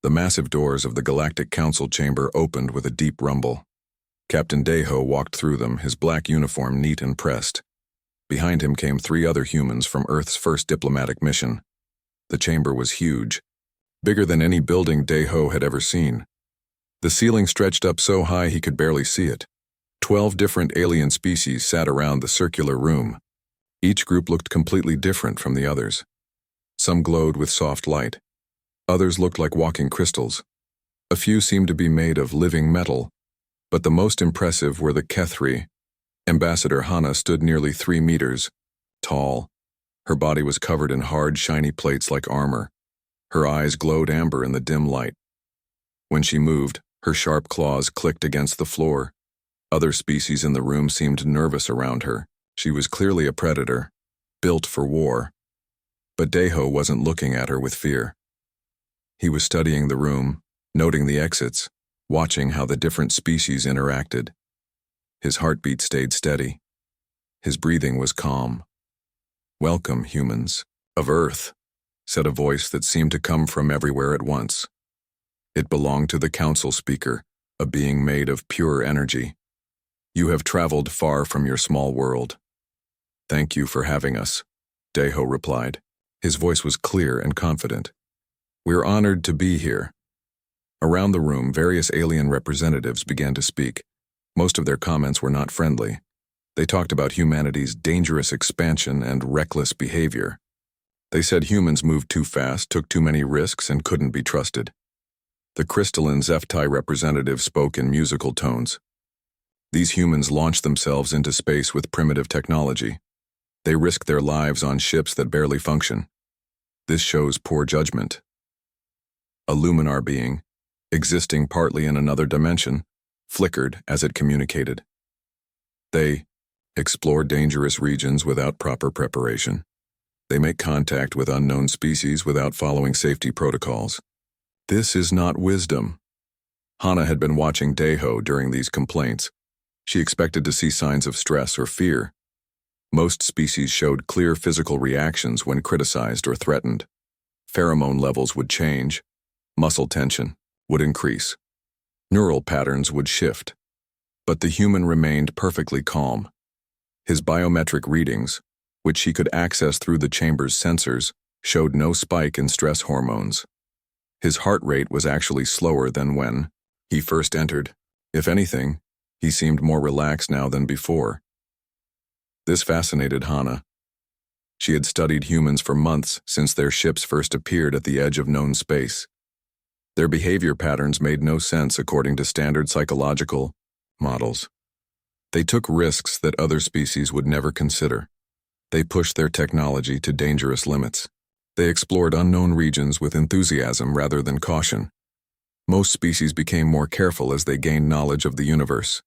The massive doors of the Galactic Council chamber opened with a deep rumble. Captain Deho walked through them, his black uniform neat and pressed. Behind him came 3 other humans from Earth's first diplomatic mission. The chamber was huge, bigger than any building Deho had ever seen. The ceiling stretched up so high he could barely see it. 12 different alien species sat around the circular room. Each group looked completely different from the others. Some glowed with soft light. Others looked like walking crystals. A few seemed to be made of living metal, but the most impressive were the Kethri. Ambassador Hana stood nearly 3 meters tall. Her body was covered in hard, shiny plates like armor. Her eyes glowed amber in the dim light. When she moved, her sharp claws clicked against the floor. Other species in the room seemed nervous around her. She was clearly a predator, built for war. But Deho wasn't looking at her with fear. He was studying the room, noting the exits, watching how the different species interacted. His heartbeat stayed steady. His breathing was calm. "Welcome, humans of Earth," said a voice that seemed to come from everywhere at once. It belonged to the council speaker, a being made of pure energy. "You have traveled far from your small world. Thank you for having us," Deho replied. His voice was clear and confident. "We're honored to be here." Around the room, various alien representatives began to speak. Most of their comments were not friendly. They talked about humanity's dangerous expansion and reckless behavior. They said humans moved too fast, took too many risks, and couldn't be trusted. The crystalline HFY representative spoke in musical tones. "These humans launched themselves into space with primitive technology. They risked their lives on ships that barely function. This shows poor judgment." A luminar being, existing partly in another dimension, flickered as it communicated. "They explore dangerous regions without proper preparation. They make contact with unknown species without following safety protocols. This is not wisdom." Hana had been watching Deho during these complaints. She expected to see signs of stress or fear. Most species showed clear physical reactions when criticized or threatened. Pheromone levels would change. Muscle tension would increase. Neural patterns would shift. But the human remained perfectly calm. His biometric readings, which he could access through the chamber's sensors, showed no spike in stress hormones. His heart rate was actually slower than when he first entered. If anything, he seemed more relaxed now than before. This fascinated Hana. She had studied humans for months since their ships first appeared at the edge of known space. Their behavior patterns made no sense according to standard psychological models. They took risks that other species would never consider. They pushed their technology to dangerous limits. They explored unknown regions with enthusiasm rather than caution. Most species became more careful as they gained knowledge of the universe.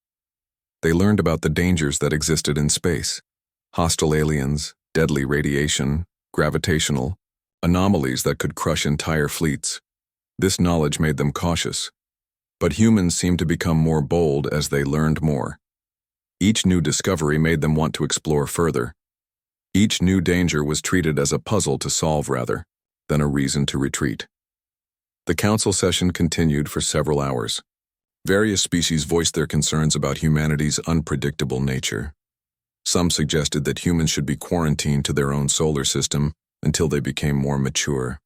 They learned about the dangers that existed in space: hostile aliens, deadly radiation, gravitational anomalies that could crush entire fleets. This knowledge made them cautious. But humans seemed to become more bold as they learned more. Each new discovery made them want to explore further. Each new danger was treated as a puzzle to solve rather than a reason to retreat. The council session continued for several hours. Various species voiced their concerns about humanity's unpredictable nature. Some suggested that humans should be quarantined to their own solar system until they became more mature.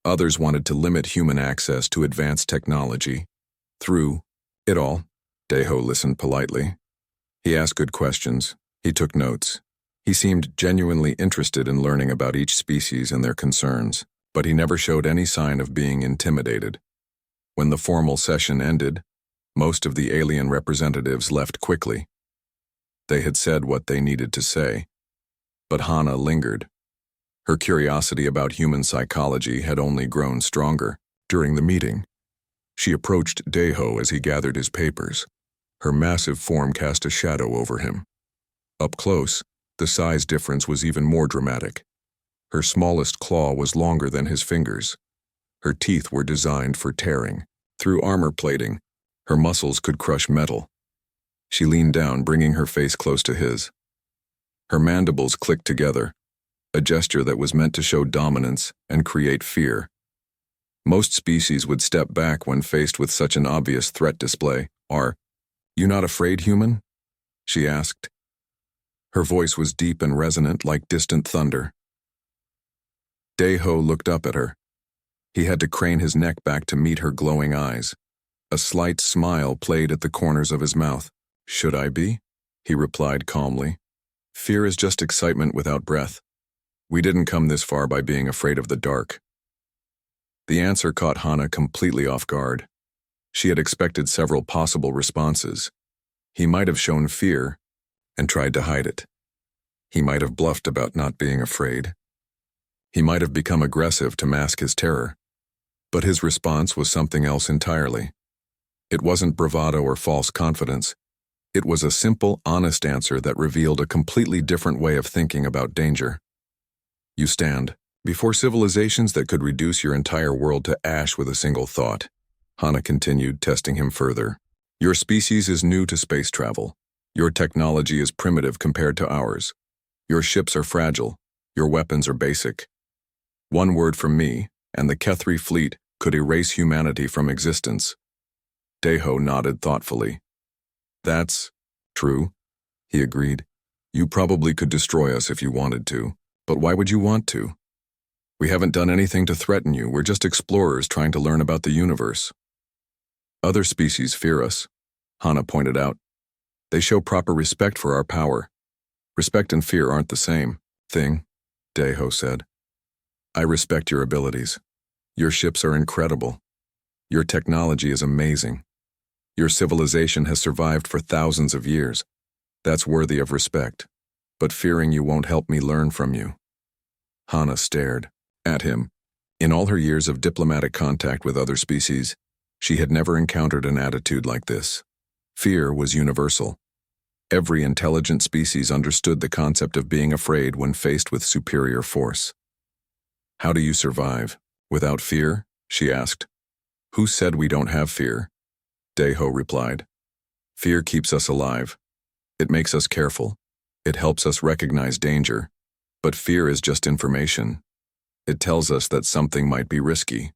Others wanted to limit human access to advanced technology. Through it all, Deho listened politely. He asked good questions. He took notes. He seemed genuinely interested in learning about each species and their concerns, but he never showed any sign of being intimidated. When the formal session ended, most of the alien representatives left quickly. They had said what they needed to say, but Hana lingered. Her curiosity about human psychology had only grown stronger. During the meeting, she approached Deho as he gathered his papers. Her massive form cast a shadow over him. Up close, the size difference was even more dramatic. Her smallest claw was longer than his fingers. Her teeth were designed for tearing. Through armor plating, her muscles could crush metal. She leaned down, bringing her face close to his. Her mandibles clicked together, a gesture that was meant to show dominance and create fear. Most species would step back when faced with such an obvious threat display. Are you not afraid, human? She asked. Her voice was deep and resonant like distant thunder. Daeho looked up at her. He had to crane his neck back to meet her glowing eyes. A slight smile played at the corners of his mouth. Should I be? He replied calmly. Fear is just excitement without breath. We didn't come this far by being afraid of the dark. The answer caught Hana completely off guard. She had expected several possible responses. He might have shown fear and tried to hide it. He might have bluffed about not being afraid. He might have become aggressive to mask his terror. But his response was something else entirely. It wasn't bravado or false confidence. It was a simple, honest answer that revealed a completely different way of thinking about danger. You stand before civilizations that could reduce your entire world to ash with a single thought. Hana continued, testing him further. Your species is new to space travel. Your technology is primitive compared to ours. Your ships are fragile. Your weapons are basic. One word from me, and the Kethri fleet could erase humanity from existence. Daeho nodded thoughtfully. That's true, he agreed. You probably could destroy us if you wanted to, but why would you want to? We haven't done anything to threaten you, we're just explorers trying to learn about the universe. Other species fear us, Hana pointed out. They show proper respect for our power. Respect and fear aren't the same thing, Daeho said. I respect your abilities. Your ships are incredible. Your technology is amazing. Your civilization has survived for thousands of years. That's worthy of respect. But fearing you won't help me learn from you. Hana stared at him. In all her years of diplomatic contact with other species, she had never encountered an attitude like this. Fear was universal. Every intelligent species understood the concept of being afraid when faced with superior force. How do you survive? Without fear? She asked. Who said we don't have fear? Daeho replied. Fear keeps us alive. It makes us careful. It helps us recognize danger. But fear is just information. It tells us that something might be risky.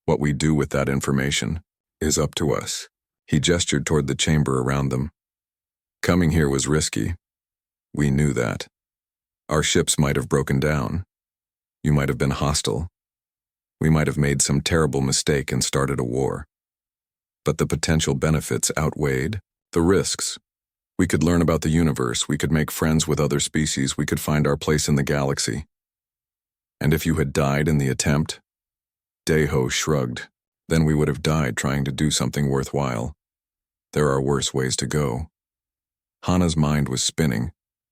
What we do with that information is up to us. He gestured toward the chamber around them. Coming here was risky. We knew that. Our ships might have broken down. You might have been hostile. We might have made some terrible mistake and started a war. But the potential benefits outweighed the risks. We could learn about the universe, we could make friends with other species, we could find our place in the galaxy. And if you had died in the attempt? Daeho shrugged. Then we would have died trying to do something worthwhile. There are worse ways to go. Hana's mind was spinning.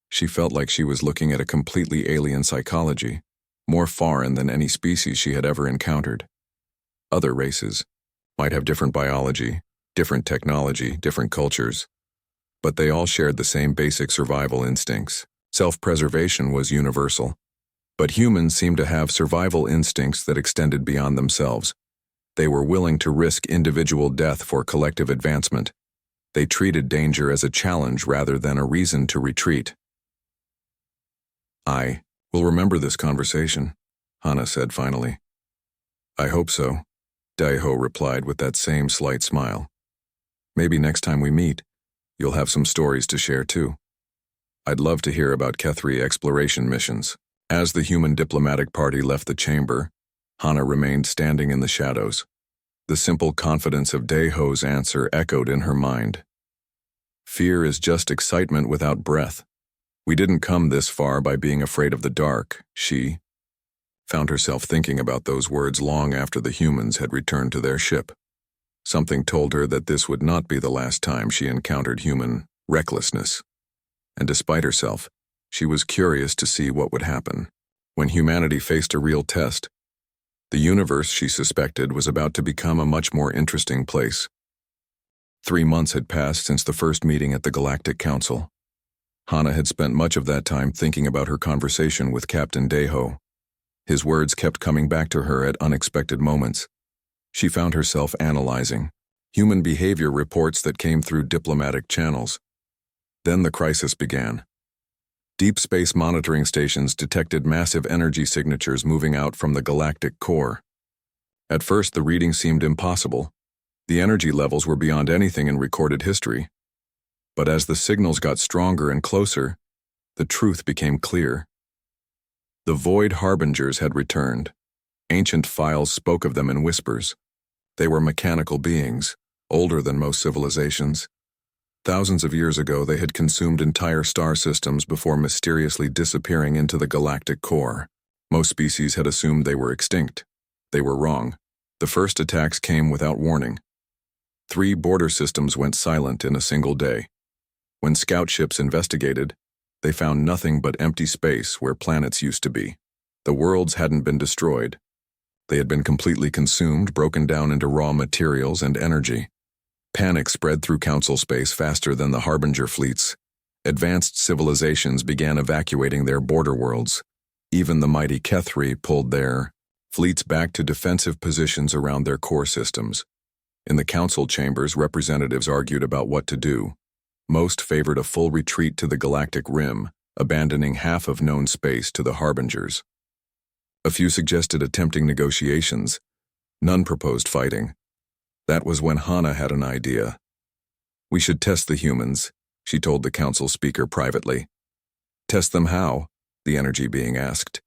She felt like she was looking at a completely alien psychology, more foreign than any species she had ever encountered. Other races might have different biology, different technology, different cultures, but they all shared the same basic survival instincts. Self-preservation was universal. But humans seemed to have survival instincts that extended beyond themselves. They were willing to risk individual death for collective advancement. They treated danger as a challenge rather than a reason to retreat. I will remember this conversation, Hana said finally. I hope so, Daeho replied with that same slight smile. Maybe next time we meet, you'll have some stories to share too. I'd love to hear about Kethri exploration missions. As the human diplomatic party left the chamber, Hana remained standing in the shadows. The simple confidence of Daeho's answer echoed in her mind. Fear is just excitement without breath. We didn't come this far by being afraid of the dark, she found herself thinking about those words long after the humans had returned to their ship. Something told her that this would not be the last time she encountered human recklessness. And despite herself, she was curious to see what would happen. When humanity faced a real test, the universe, she suspected, was about to become a much more interesting place. 3 months had passed since the first meeting at the Galactic Council. Hana had spent much of that time thinking about her conversation with Captain Daeho. His words kept coming back to her at unexpected moments. She found herself analyzing human behavior reports that came through diplomatic channels. Then the crisis began. Deep space monitoring stations detected massive energy signatures moving out from the galactic core. At first, the reading seemed impossible. The energy levels were beyond anything in recorded history. But as the signals got stronger and closer, the truth became clear. The Void Harbingers had returned. Ancient files spoke of them in whispers. They were mechanical beings, older than most civilizations. Thousands of years ago, they had consumed entire star systems before mysteriously disappearing into the galactic core. Most species had assumed they were extinct. They were wrong. The first attacks came without warning. 3 border systems went silent in a single day. When scout ships investigated, they found nothing but empty space where planets used to be. The worlds hadn't been destroyed. They had been completely consumed, broken down into raw materials and energy. Panic spread through Council space faster than the Harbinger fleets. Advanced civilizations began evacuating their border worlds. Even the mighty Kethri pulled their fleets back to defensive positions around their core systems. In the council chambers, representatives argued about what to do. Most favored a full retreat to the galactic rim, abandoning half of known space to the Harbingers. A few suggested attempting negotiations. None proposed fighting. That was when Hana had an idea. "We should test the humans," she told the council speaker privately. "Test them how?" the energy being asked.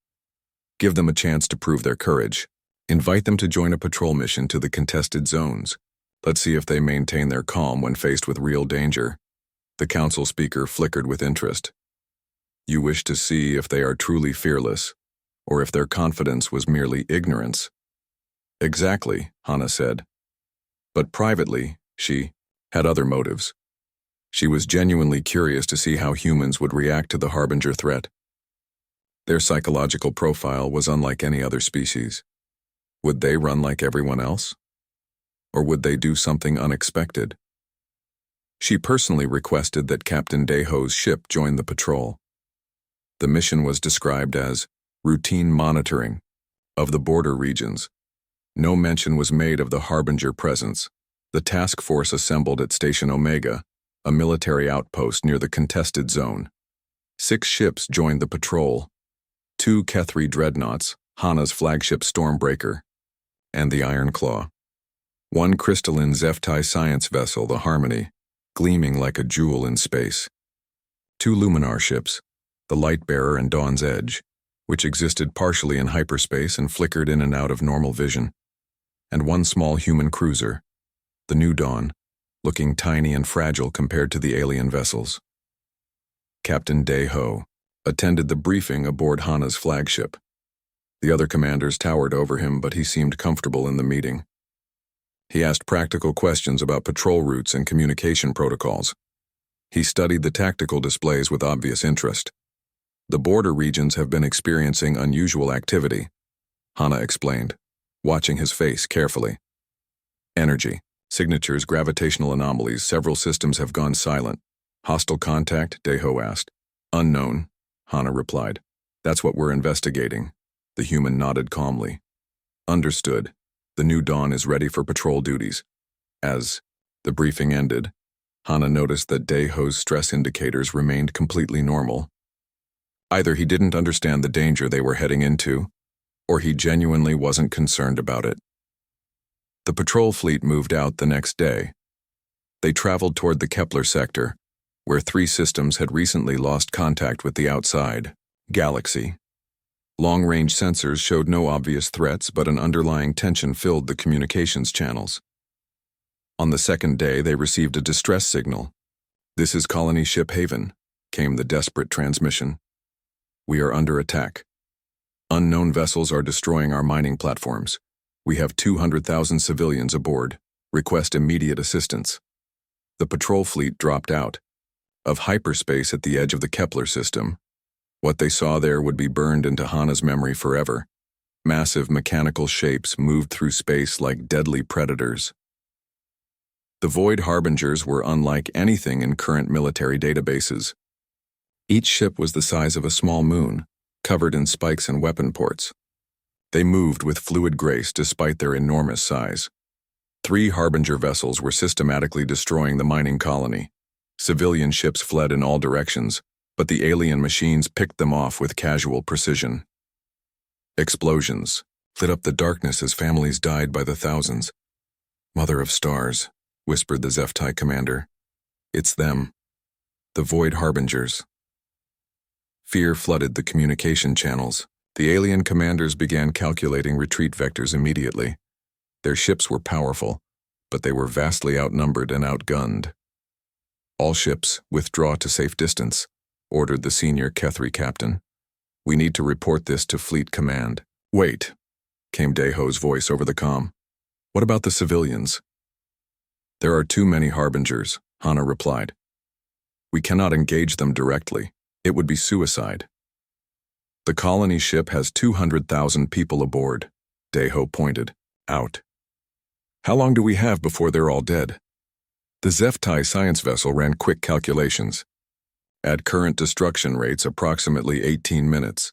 "Give them a chance to prove their courage. Invite them to join a patrol mission to the contested zones. Let's see if they maintain their calm when faced with real danger." The council speaker flickered with interest. "You wish to see if they are truly fearless, or if their confidence was merely ignorance?" "Exactly," Hana said. But privately, she had other motives. She was genuinely curious to see how humans would react to the Harbinger threat. Their psychological profile was unlike any other species. Would they run like everyone else? Or would they do something unexpected? She personally requested that Captain Deho's ship join the patrol. The mission was described as routine monitoring of the border regions. No mention was made of the Harbinger presence. The task force assembled at Station Omega, a military outpost near the contested zone. 6 ships joined the patrol. 2 Kethri dreadnoughts, Hana's flagship Stormbreaker, and the Iron Claw. 1 crystalline Zeftai science vessel, the Harmony, gleaming like a jewel in space. 2 Luminar ships, the Lightbearer and Dawn's Edge, which existed partially in hyperspace and flickered in and out of normal vision. And 1 small human cruiser, the New Dawn, looking tiny and fragile compared to the alien vessels. Captain Deho attended the briefing aboard Hana's flagship. The other commanders towered over him, but he seemed comfortable in the meeting. He asked practical questions about patrol routes and communication protocols. He studied the tactical displays with obvious interest. "The border regions have been experiencing unusual activity," Hana explained, watching his face carefully. "Energy, signatures, gravitational anomalies, several systems have gone silent." "Hostile contact?" Deho asked. "Unknown," Hana replied. "That's what we're investigating." The human nodded calmly. "Understood. The New Dawn is ready for patrol duties." As the briefing ended, Hana noticed that Deho's stress indicators remained completely normal. Either he didn't understand the danger they were heading into, or he genuinely wasn't concerned about it. The patrol fleet moved out the next day. They traveled toward the Kepler sector, where 3 systems had recently lost contact with the outside galaxy. Long-range sensors showed no obvious threats, but an underlying tension filled the communications channels. On the second day, they received a distress signal. "This is Colony Ship Haven," came the desperate transmission. "We are under attack. Unknown vessels are destroying our mining platforms. We have 200,000 civilians aboard. Request immediate assistance." The patrol fleet dropped out of hyperspace at the edge of the Kepler system. What they saw there would be burned into Hana's memory forever. Massive mechanical shapes moved through space like deadly predators. The Void Harbingers were unlike anything in current military databases. Each ship was the size of a small moon, covered in spikes and weapon ports. They moved with fluid grace despite their enormous size. 3 Harbinger vessels were systematically destroying the mining colony. Civilian ships fled in all directions, but the alien machines picked them off with casual precision. Explosions, lit up the darkness as families died by the thousands. "Mother of stars," whispered the HFY commander. "It's them. The Void Harbingers." Fear flooded the communication channels. The alien commanders began calculating retreat vectors immediately. Their ships were powerful, but they were vastly outnumbered and outgunned. "All ships, withdraw to safe distance," ordered the senior Kethri captain. "We need to report this to Fleet Command." "Wait," came Daeho's voice over the comm. "What about the civilians?" "There are too many Harbingers," Hana replied. "We cannot engage them directly. It would be suicide." "The colony ship has 200,000 people aboard," Daeho pointed out. "How long do we have before they're all dead?" The HFY science vessel ran quick calculations. "At current destruction rates, approximately 18 minutes.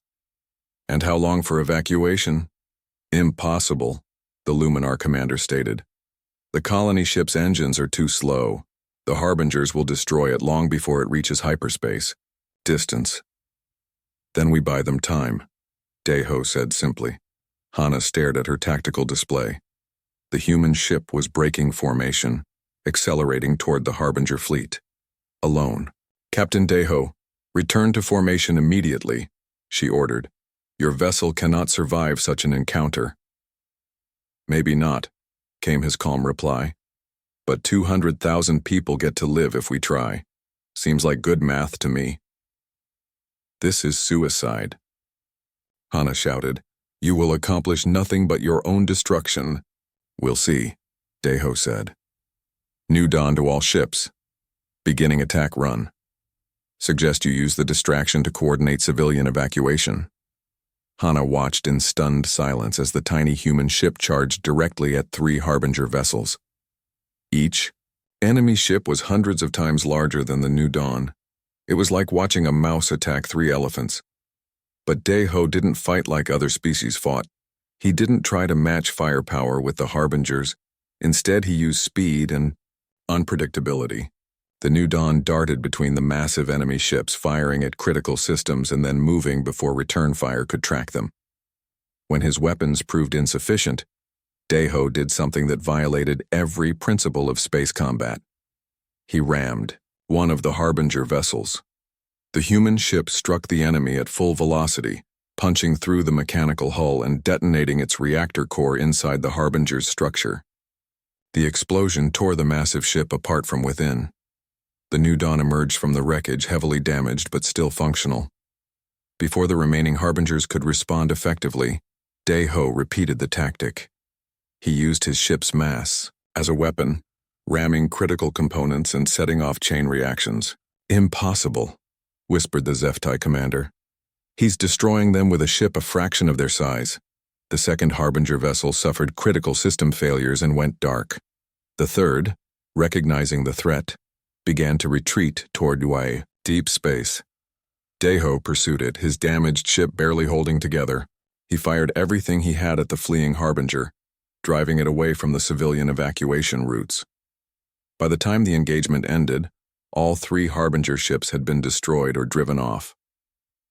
"And how long for evacuation?" "Impossible," the Luminar commander stated. "The colony ship's engines are too slow. The Harbingers will destroy it long before it reaches hyperspace. Distance." "Then we buy them time," Daeho said simply. Hana stared at her tactical display. The human ship was breaking formation, accelerating toward the Harbinger fleet. Alone. "Captain Daeho, return to formation immediately," she ordered. "Your vessel cannot survive such an encounter." "Maybe not," came his calm reply. "But 200,000 people get to live if we try. Seems like good math to me." "This is suicide," Hana shouted. "You will accomplish nothing but your own destruction." "We'll see," Daeho said. "New dawn to all ships. Beginning attack run. Suggest you use the distraction to coordinate civilian evacuation." Hana watched in stunned silence as the tiny human ship charged directly at 3 Harbinger vessels. Each enemy ship was hundreds of times larger than the New Dawn. It was like watching a mouse attack 3 elephants. But Daeho didn't fight like other species fought. He didn't try to match firepower with the Harbingers. Instead, he used speed and unpredictability. The New Dawn darted between the massive enemy ships, firing at critical systems and then moving before return fire could track them. When his weapons proved insufficient, Daeho did something that violated every principle of space combat. He rammed one of the Harbinger vessels. The human ship struck the enemy at full velocity, punching through the mechanical hull and detonating its reactor core inside the Harbinger's structure. The explosion tore the massive ship apart from within. The New Dawn emerged from the wreckage heavily damaged but still functional. Before the remaining Harbingers could respond effectively, Daeho repeated the tactic. He used his ship's mass as a weapon, ramming critical components and setting off chain reactions. "Impossible," whispered the HFY commander. "He's destroying them with a ship a fraction of their size." The second Harbinger vessel suffered critical system failures and went dark. The third, recognizing the threat, began to retreat toward deep space. Daeho pursued it, his damaged ship barely holding together. He fired everything he had at the fleeing Harbinger, driving it away from the civilian evacuation routes. By the time the engagement ended, all 3 Harbinger ships had been destroyed or driven off.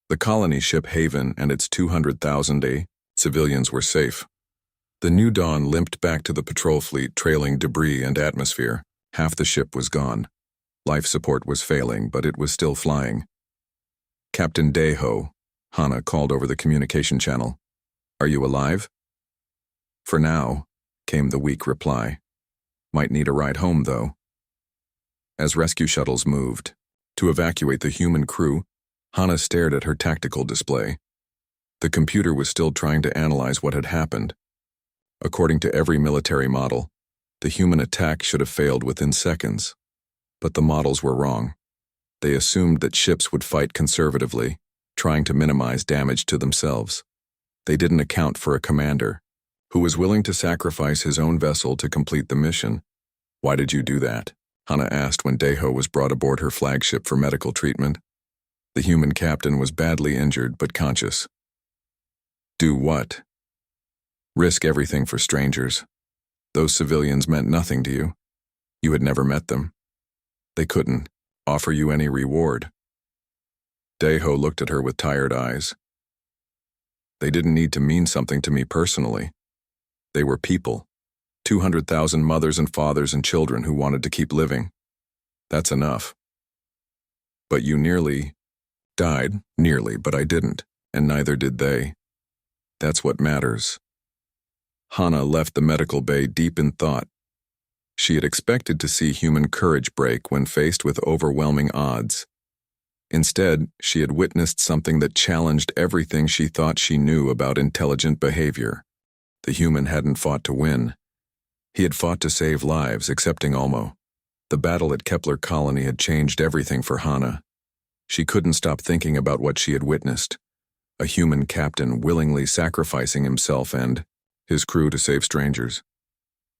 The colony ship Haven and its 200,000 civilians were safe. The New Dawn limped back to the patrol fleet, trailing debris and atmosphere. Half the ship was gone. Life support was failing, but it was still flying. "Captain Daeho," Hana called over the communication channel. "Are you alive?" "For now," came the weak reply. "Might need a ride home, though." As rescue shuttles moved to evacuate the human crew, Hana stared at her tactical display. The computer was still trying to analyze what had happened. According to every military model, the human attack should have failed within seconds. But the models were wrong. They assumed that ships would fight conservatively, trying to minimize damage to themselves. They didn't account for a commander who was willing to sacrifice his own vessel to complete the mission. "Why did you do that?" Hana asked when Daeho was brought aboard her flagship for medical treatment. The human captain was badly injured but conscious. "Do what?" "Risk everything for strangers. Those civilians meant nothing to you. You had never met them. They couldn't offer you any reward." Daeho looked at her with tired eyes. They didn't need to mean something to me personally. They were people. 200,000 mothers and fathers and children who wanted to keep living. That's enough. But you nearly died. Nearly, but I didn't, and neither did they. That's what matters. Hana left the medical bay deep in thought. She had expected to see human courage break when faced with overwhelming odds. Instead, she had witnessed something that challenged everything she thought she knew about intelligent behavior. The human hadn't fought to win. He had fought to save lives, excepting Olmo. The battle at Kepler Colony had changed everything for Hana. She couldn't stop thinking about what she had witnessed. A human captain willingly sacrificing himself and his crew to save strangers.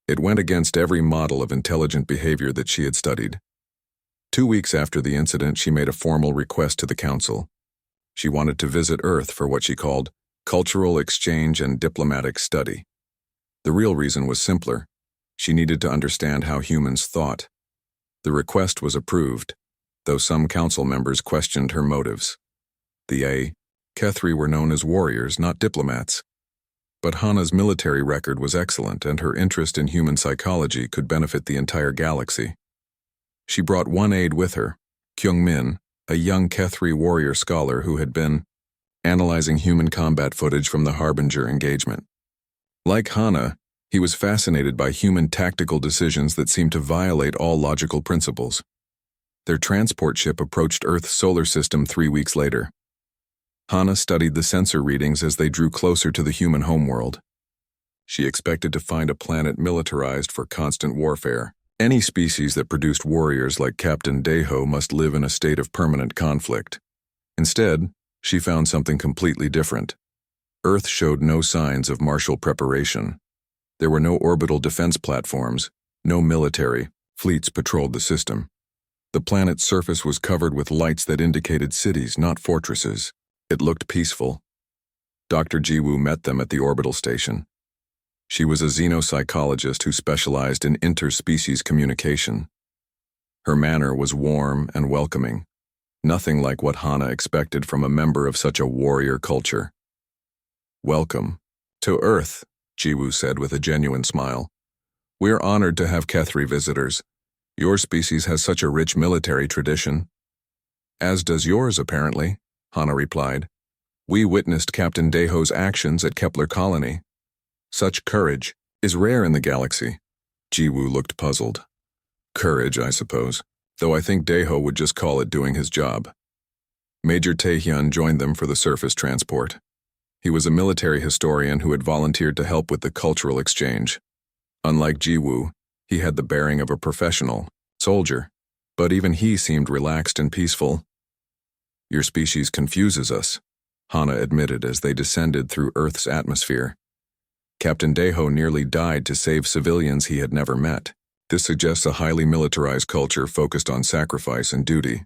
It went against every model of intelligent behavior that she had studied. 2 weeks after the incident, she made a formal request to the council. She wanted to visit Earth for what she called cultural exchange and diplomatic study. The real reason was simpler. She needed to understand how humans thought. The request was approved, though some council members questioned her motives. The Kethri were known as warriors, not diplomats. But Hana's military record was excellent, and her interest in human psychology could benefit the entire galaxy. She brought one aide with her, Kyung-min, a young Kethri warrior scholar who had been analyzing human combat footage from the Harbinger engagement. Like Hana, he was fascinated by human tactical decisions that seemed to violate all logical principles. Their transport ship approached Earth's solar system 3 weeks later. Hana studied the sensor readings as they drew closer to the human homeworld. She expected to find a planet militarized for constant warfare. Any species that produced warriors like Captain Deho must live in a state of permanent conflict. Instead, she found something completely different. Earth showed no signs of martial preparation. There were no orbital defense platforms, no military, fleets patrolled the system. The planet's surface was covered with lights that indicated cities, not fortresses. It looked peaceful. Dr. Jiwoo met them at the orbital station. She was a xenopsychologist who specialized in interspecies communication. Her manner was warm and welcoming, nothing like what Hana expected from a member of such a warrior culture. "Welcome to Earth," Jiwoo said with a genuine smile. "We're honored to have Kethri visitors. Your species has such a rich military tradition." "As does yours, apparently," Hana replied. "We witnessed Captain Deho's actions at Kepler Colony. Such courage is rare in the galaxy." Jiwoo looked puzzled. "Courage, I suppose, though I think Deho would just call it doing his job." Major Taehyun joined them for the surface transport. He was a military historian who had volunteered to help with the cultural exchange. Unlike Jiwoo, he had the bearing of a professional soldier, but even he seemed relaxed and peaceful. "Your species confuses us," Hana admitted as they descended through Earth's atmosphere. "Captain Deho nearly died to save civilians he had never met. This suggests a highly militarized culture focused on sacrifice and duty.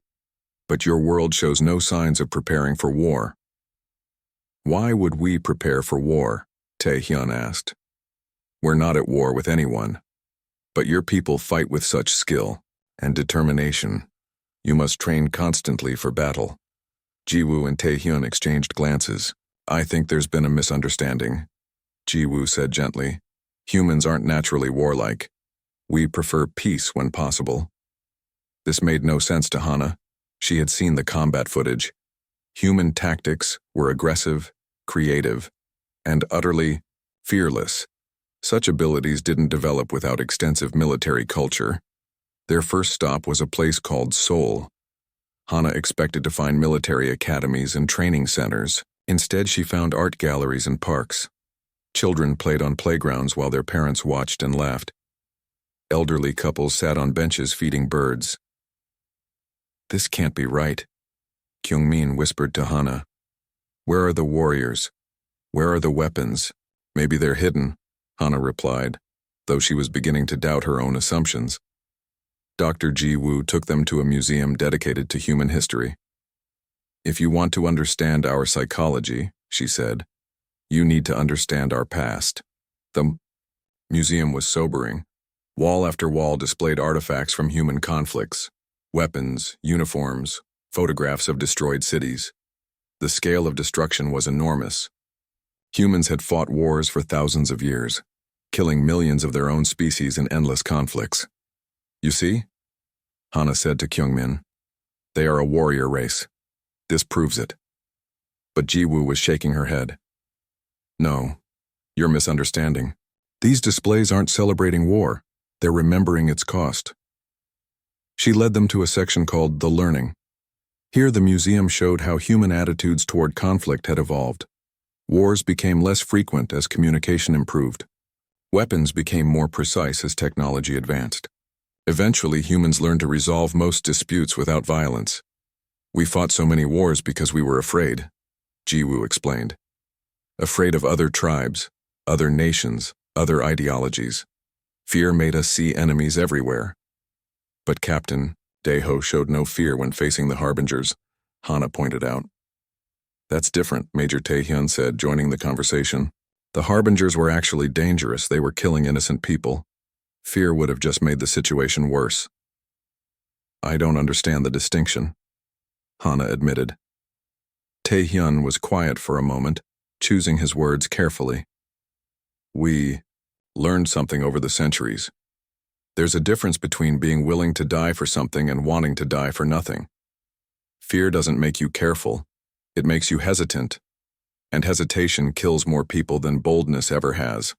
But your world shows no signs of preparing for war." "Why would we prepare for war?" Taehyun asked. "We're not at war with anyone. But your people fight with such skill and determination. You must train constantly for battle." Jiwoo and Taehyun exchanged glances. "I think there's been a misunderstanding," Jiwoo said gently. "Humans aren't naturally warlike. We prefer peace when possible." This made no sense to Hana. She had seen the combat footage. Human tactics were aggressive, creative, and utterly fearless. Such abilities didn't develop without extensive military culture. Their first stop was a place called Seoul. Hana expected to find military academies and training centers. Instead, she found art galleries and parks. Children played on playgrounds while their parents watched and laughed. Elderly couples sat on benches feeding birds. "This can't be right," Kyung-min whispered to Hana. "Where are the warriors? Where are the weapons? Maybe they're hidden," Hana replied, though she was beginning to doubt her own assumptions. Dr. Jiwoo took them to a museum dedicated to human history. "If you want to understand our psychology," she said, "you need to understand our past." The museum was sobering. Wall after wall displayed artifacts from human conflicts, weapons, uniforms, photographs of destroyed cities. The scale of destruction was enormous. Humans had fought wars for thousands of years, killing millions of their own species in endless conflicts. You see? Hana said to Kyungmin. They are a warrior race. This proves it. But Jiwoo was shaking her head. No, you're misunderstanding. These displays aren't celebrating war. They're remembering its cost. She led them to a section called The Learning. Here the museum showed how human attitudes toward conflict had evolved. Wars became less frequent as communication improved. Weapons became more precise as technology advanced. Eventually, humans learned to resolve most disputes without violence. We fought so many wars because we were afraid, Jiwoo explained. Afraid of other tribes, other nations, other ideologies. Fear made us see enemies everywhere. But Captain Daeho showed no fear when facing the Harbingers, Hana pointed out. That's different, Major Taehyun said, joining the conversation. The Harbingers were actually dangerous. They were killing innocent people. Fear would have just made the situation worse. I don't understand the distinction, Hana admitted. Taehyun was quiet for a moment, choosing his words carefully. We learned something over the centuries. There's a difference between being willing to die for something and wanting to die for nothing. Fear doesn't make you careful. It makes you hesitant. And hesitation kills more people than boldness ever has.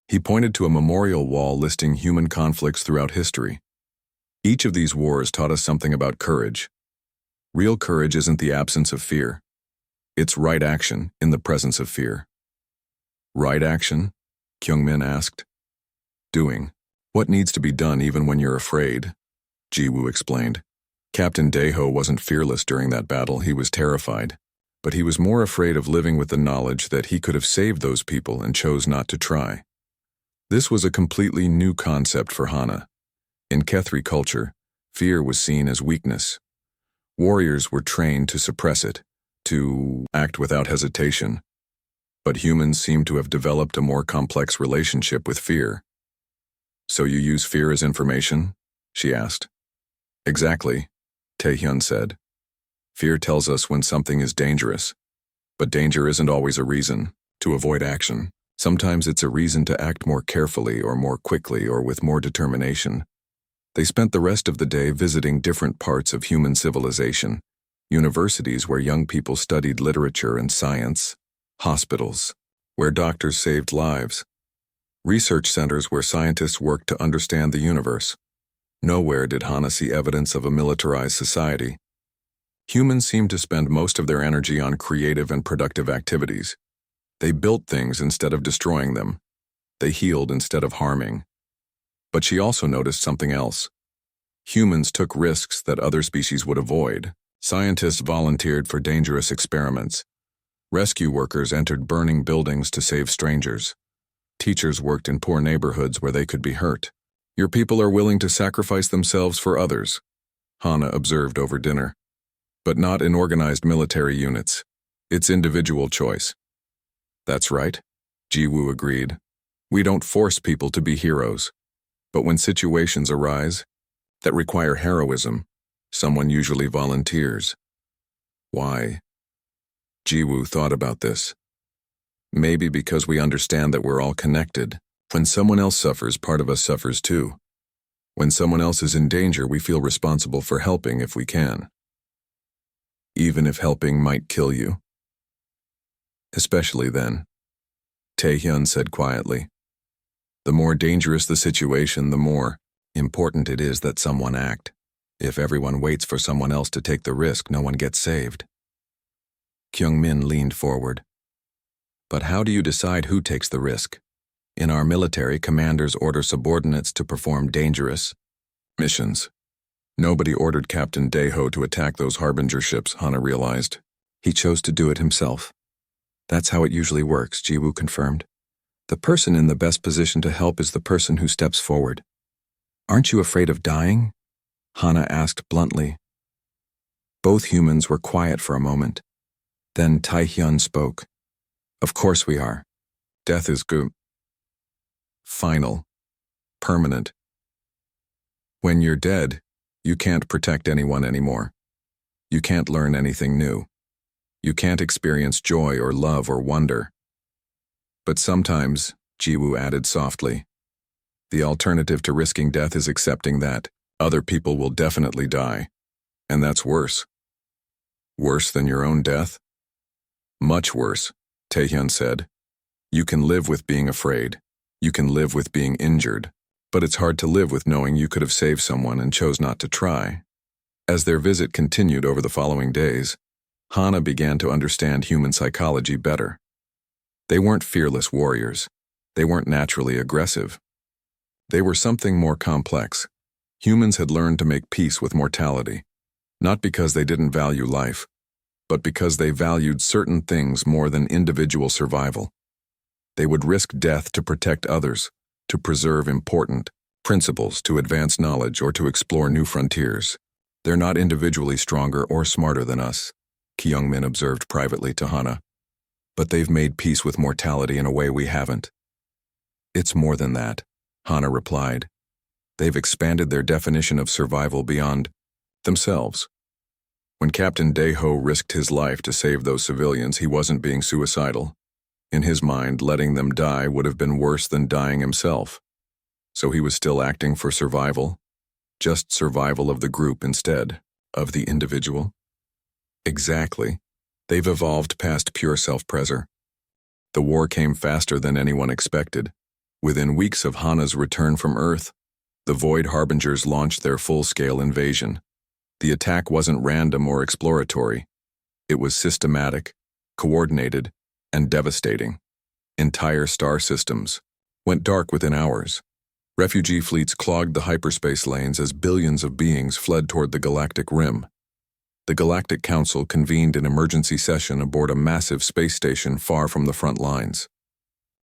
He pointed to a memorial wall listing human conflicts throughout history. Each of these wars taught us something about courage. Real courage isn't the absence of fear. It's right action in the presence of fear. Right action? Kyungmin asked. Doing what needs to be done even when you're afraid, Jiwoo explained. Captain Daeho wasn't fearless during that battle. He was terrified. But he was more afraid of living with the knowledge that he could have saved those people and chose not to try. This was a completely new concept for Hana. In Kethri culture, fear was seen as weakness. Warriors were trained to suppress it, to act without hesitation. But humans seem to have developed a more complex relationship with fear. So you use fear as information? She asked. Exactly, Taehyun said. Fear tells us when something is dangerous. But danger isn't always a reason to avoid action. Sometimes it's a reason to act more carefully or more quickly or with more determination. They spent the rest of the day visiting different parts of human civilization, universities where young people studied literature and science, hospitals, where doctors saved lives, research centers where scientists worked to understand the universe. Nowhere did Hana see evidence of a militarized society. Humans seemed to spend most of their energy on creative and productive activities. They built things instead of destroying them. They healed instead of harming. But she also noticed something else. Humans took risks that other species would avoid. Scientists volunteered for dangerous experiments. Rescue workers entered burning buildings to save strangers. Teachers worked in poor neighborhoods where they could be hurt. Your people are willing to sacrifice themselves for others, Hana observed over dinner. But not in organized military units. It's individual choice. That's right, Jiwoo agreed. We don't force people to be heroes. But when situations arise that require heroism, someone usually volunteers. Why? Jiwoo thought about this. Maybe because we understand that we're all connected. When someone else suffers, part of us suffers too. When someone else is in danger, we feel responsible for helping if we can. Even if helping might kill you. Especially then, Taehyun said quietly. The more dangerous the situation, the more important it is that someone act. If everyone waits for someone else to take the risk, no one gets saved. Kyungmin leaned forward. But how do you decide who takes the risk? In our military, commanders order subordinates to perform dangerous missions. Nobody ordered Captain Daeho to attack those Harbinger ships, Hana realized. He chose to do it himself. That's how it usually works, Jiwoo confirmed. The person in the best position to help is the person who steps forward. Aren't you afraid of dying? Hana asked bluntly. Both humans were quiet for a moment. Then Taehyun spoke. Of course we are. Death is final. Permanent. When you're dead, you can't protect anyone anymore. You can't learn anything new. You can't experience joy or love or wonder. But sometimes, Jiwoo added softly, the alternative to risking death is accepting that other people will definitely die. And that's worse. Worse than your own death? Much worse, Taehyun said. You can live with being afraid. You can live with being injured. But it's hard to live with knowing you could have saved someone and chose not to try. As their visit continued over the following days, Hana began to understand human psychology better. They weren't fearless warriors. They weren't naturally aggressive. They were something more complex. Humans had learned to make peace with mortality, not because they didn't value life, but because they valued certain things more than individual survival. They would risk death to protect others, to preserve important principles, to advance knowledge, or to explore new frontiers. They're not individually stronger or smarter than us, Kyungmin observed privately to Hana. But they've made peace with mortality in a way we haven't. It's more than that, Hana replied. They've expanded their definition of survival beyond themselves. When Captain Daeho risked his life to save those civilians, he wasn't being suicidal. In his mind, letting them die would have been worse than dying himself. So he was still acting for survival, just survival of the group instead of the individual. Exactly. They've evolved past pure self-preservation. The war came faster than anyone expected. Within weeks of Hana's return from Earth, the Void Harbingers launched their full-scale invasion. The attack wasn't random or exploratory. It was systematic, coordinated, and devastating. Entire star systems went dark within hours. Refugee fleets clogged the hyperspace lanes as billions of beings fled toward the galactic rim. The Galactic Council convened an emergency session aboard a massive space station far from the front lines.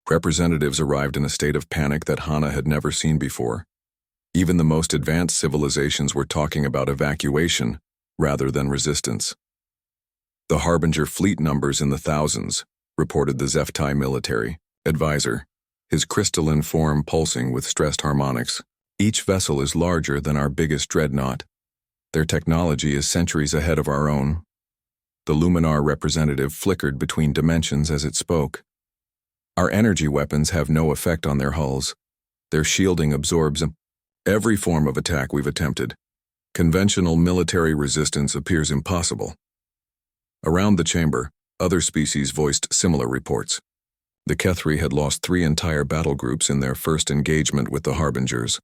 Representatives arrived in a state of panic that Hana had never seen before. Even the most advanced civilizations were talking about evacuation rather than resistance. The Harbinger fleet numbers in the thousands, reported the Zeftai military advisor, his crystalline form pulsing with stressed harmonics. Each vessel is larger than our biggest dreadnought. Their technology is centuries ahead of our own. The Luminar representative flickered between dimensions as it spoke. Our energy weapons have no effect on their hulls. Their shielding absorbs every form of attack we've attempted. Conventional military resistance appears impossible. Around the chamber, other species voiced similar reports. The Kethri had lost 3 entire battle groups in their first engagement with the Harbingers.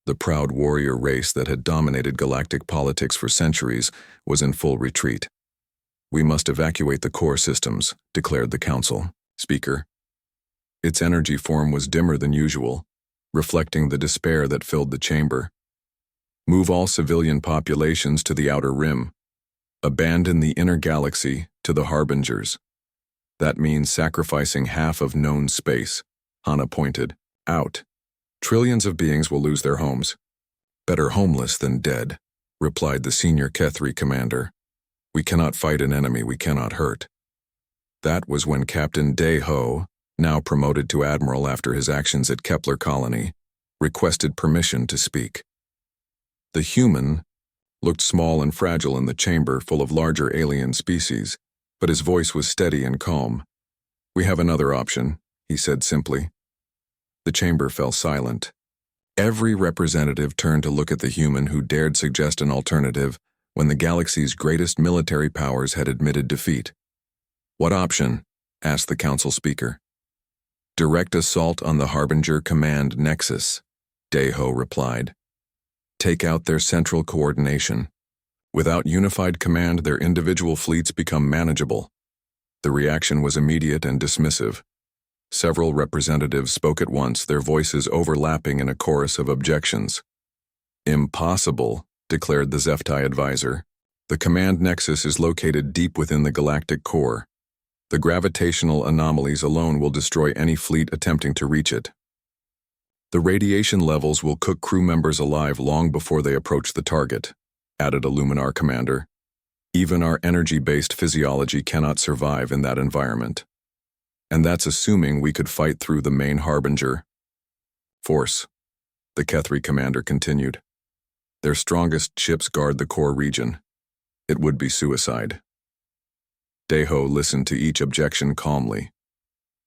The proud warrior race that had dominated galactic politics for centuries was in full retreat. We must evacuate the core systems, declared the council speaker. Its energy form was dimmer than usual, reflecting the despair that filled the chamber. Move all civilian populations to the outer rim. Abandon the inner galaxy to the Harbingers. That means sacrificing half of known space, Hana pointed out. Trillions of beings will lose their homes. Better homeless than dead, replied the senior Kethri commander. We cannot fight an enemy we cannot hurt. That was when Captain Daeho, now promoted to admiral after his actions at Kepler Colony, requested permission to speak. The human looked small and fragile in the chamber full of larger alien species, but his voice was steady and calm. We have another option, he said simply. The chamber fell silent. Every representative turned to look at the human who dared suggest an alternative when the galaxy's greatest military powers had admitted defeat. What option? Asked the council speaker. Direct assault on the Harbinger Command Nexus, Daeho replied. Take out their central coordination. Without unified command, their individual fleets become manageable. The reaction was immediate and dismissive. Several representatives spoke at once, their voices overlapping in a chorus of objections. Impossible, declared the Zeftai advisor. The command nexus is located deep within the galactic core. The gravitational anomalies alone will destroy any fleet attempting to reach it. The radiation levels will cook crew members alive long before they approach the target, added a Luminar commander. Even our energy-based physiology cannot survive in that environment. And that's assuming we could fight through the main Harbinger force, the Kethri commander continued. Their strongest ships guard the core region. It would be suicide. Daeho listened to each objection calmly.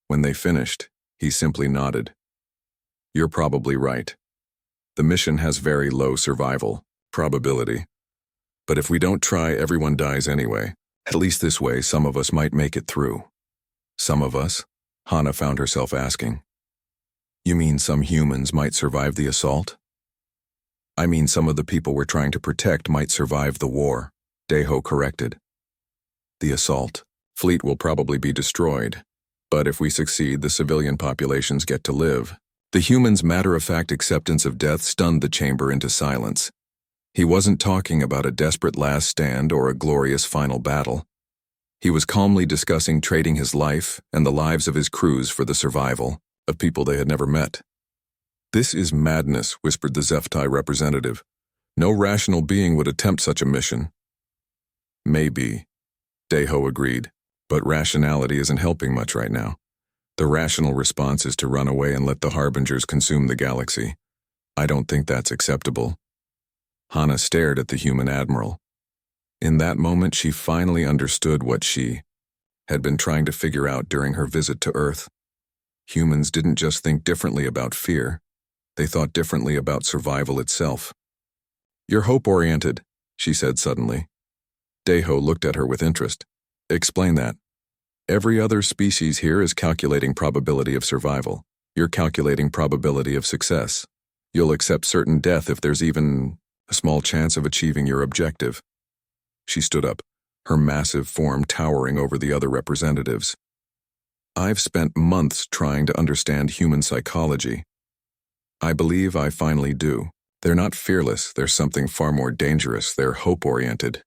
When they finished, He simply nodded. You're probably right. The mission has very low survival probability. But if we don't try, everyone dies anyway. At least this way, some of us might make it through. Some of us? Hana found herself asking. You mean some humans might survive the assault? I mean some of the people we're trying to protect might survive the war, Daeho corrected. The assault. Fleet will probably be destroyed. But if we succeed, the civilian populations get to live. The human's matter-of-fact acceptance of death stunned the chamber into silence. He wasn't talking about a desperate last stand or a glorious final battle. He was calmly discussing trading his life and the lives of his crews for the survival of people they had never met. This is madness, whispered the Zeftai representative. No rational being would attempt such a mission. Maybe, Daeho agreed, but rationality isn't helping much right now. The rational response is to run away and let the Harbingers consume the galaxy. I don't think that's acceptable. Hana stared at the human admiral. In that moment, she finally understood what she had been trying to figure out during her visit to Earth. Humans didn't just think differently about fear. They thought differently about survival itself. You're hope-oriented, she said suddenly. Daeho looked at her with interest. Explain that. Every other species here is calculating probability of survival. You're calculating probability of success. You'll accept certain death if there's even a small chance of achieving your objective. She stood up, her massive form towering over the other representatives. I've spent months trying to understand human psychology. I believe I finally do. They're not fearless, they're something far more dangerous, they're hope-oriented.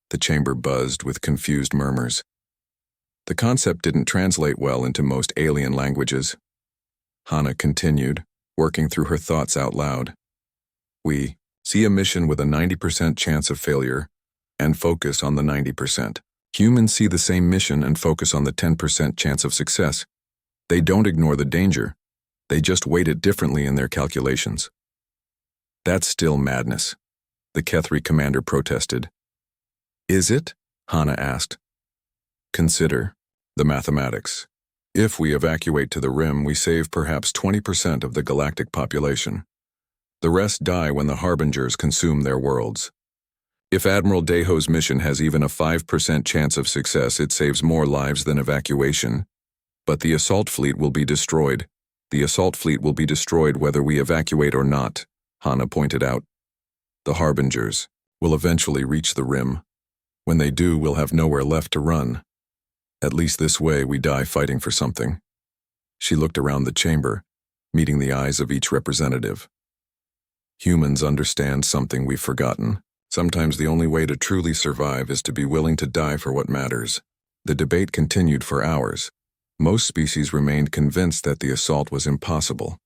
The chamber buzzed with confused murmurs. The concept didn't translate well into most alien languages. Hana continued, working through her thoughts out loud. We see a mission with a 90% chance of failure and focus on the 90%. Humans see the same mission and focus on the 10% chance of success. They don't ignore the danger. They just weight it differently in their calculations. That's still madness, the Kethri commander protested. Is it? Hana asked. Consider the mathematics. If we evacuate to the rim, we save perhaps 20% of the galactic population. The rest die when the Harbingers consume their worlds. If Admiral Daeho's mission has even a 5% chance of success, it saves more lives than evacuation. But the assault fleet will be destroyed. The assault fleet will be destroyed whether we evacuate or not, Hana pointed out. The Harbingers will eventually reach the rim. When they do, we'll have nowhere left to run. At least this way we die fighting for something. She looked around the chamber, meeting the eyes of each representative. Humans understand something we've forgotten. Sometimes the only way to truly survive is to be willing to die for what matters. The debate continued for hours. Most species remained convinced that the assault was impossible.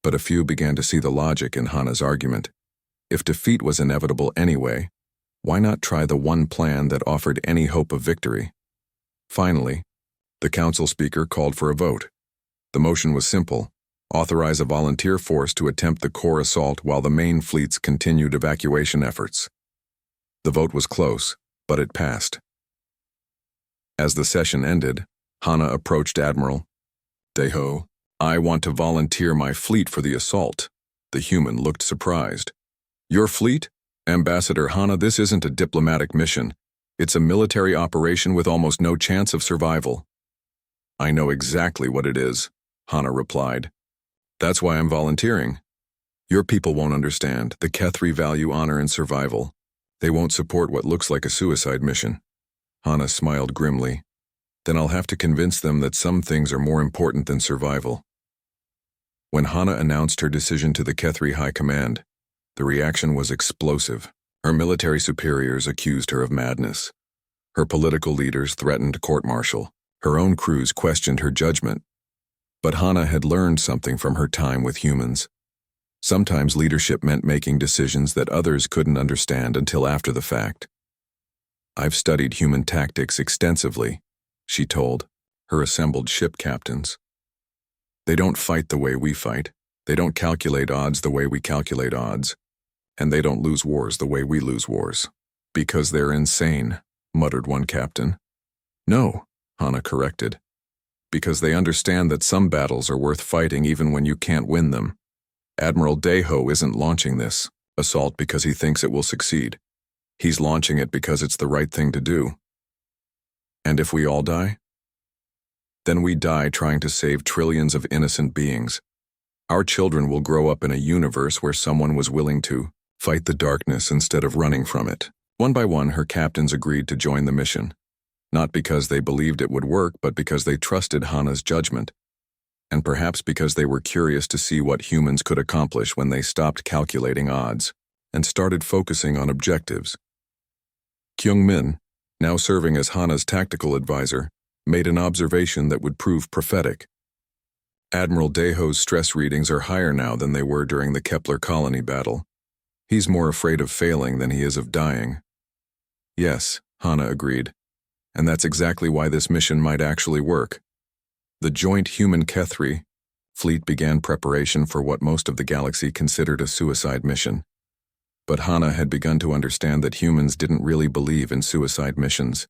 But a few began to see the logic in Hana's argument. If defeat was inevitable anyway, why not try the one plan that offered any hope of victory? Finally, the council speaker called for a vote. The motion was simple: authorize a volunteer force to attempt the core assault while the main fleet's continued evacuation efforts. The vote was close, but it passed. As the session ended, Hana approached Admiral Daeho. I want to volunteer my fleet for the assault. The human looked surprised. Your fleet? Ambassador Hana, this isn't a diplomatic mission. It's a military operation with almost no chance of survival. I know exactly what it is, Hana replied. That's why I'm volunteering. Your people won't understand. The Kethri value honor and survival. They won't support what looks like a suicide mission. Hana smiled grimly. Then I'll have to convince them that some things are more important than survival. When Hana announced her decision to the Kethri High Command, the reaction was explosive. Her military superiors accused her of madness. Her political leaders threatened court-martial. Her own crews questioned her judgment. But Hana had learned something from her time with humans. Sometimes leadership meant making decisions that others couldn't understand until after the fact. I've studied human tactics extensively, she told her assembled ship captains. They don't fight the way we fight. They don't calculate odds the way we calculate odds. And they don't lose wars the way we lose wars. Because they're insane, muttered one captain. No, Hana corrected. because they understand that some battles are worth fighting even when you can't win them. Admiral Deho isn't launching this assault because he thinks it will succeed. He's launching it because it's the right thing to do. And if we all die? Then we die trying to save trillions of innocent beings. Our children will grow up in a universe where someone was willing to fight the darkness instead of running from it. One by one, her captains agreed to join the mission. Not because they believed it would work, but because they trusted Hana's judgment. And perhaps because they were curious to see what humans could accomplish when they stopped calculating odds and started focusing on objectives. Kyung-min, now serving as Hana's tactical advisor, made an observation that would prove prophetic. Admiral Deho's stress readings are higher now than they were during the Kepler colony battle. He's more afraid of failing than he is of dying. Yes, Hana agreed, and that's exactly why this mission might actually work. The joint human-Kethri fleet began preparation for what most of the galaxy considered a suicide mission. But Hana had begun to understand that humans didn't really believe in suicide missions.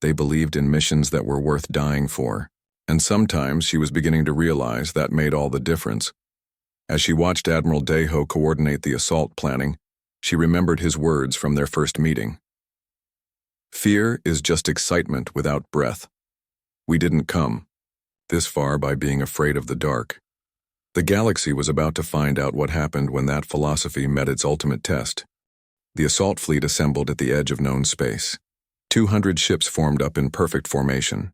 They believed in missions that were worth dying for, and sometimes she was beginning to realize that made all the difference. As she watched Admiral Deho coordinate the assault planning, she remembered his words from their first meeting. Fear is just excitement without breath. We didn't come this far by being afraid of the dark. The galaxy was about to find out what happened when that philosophy met its ultimate test. The assault fleet assembled at the edge of known space. 200 ships formed up in perfect formation,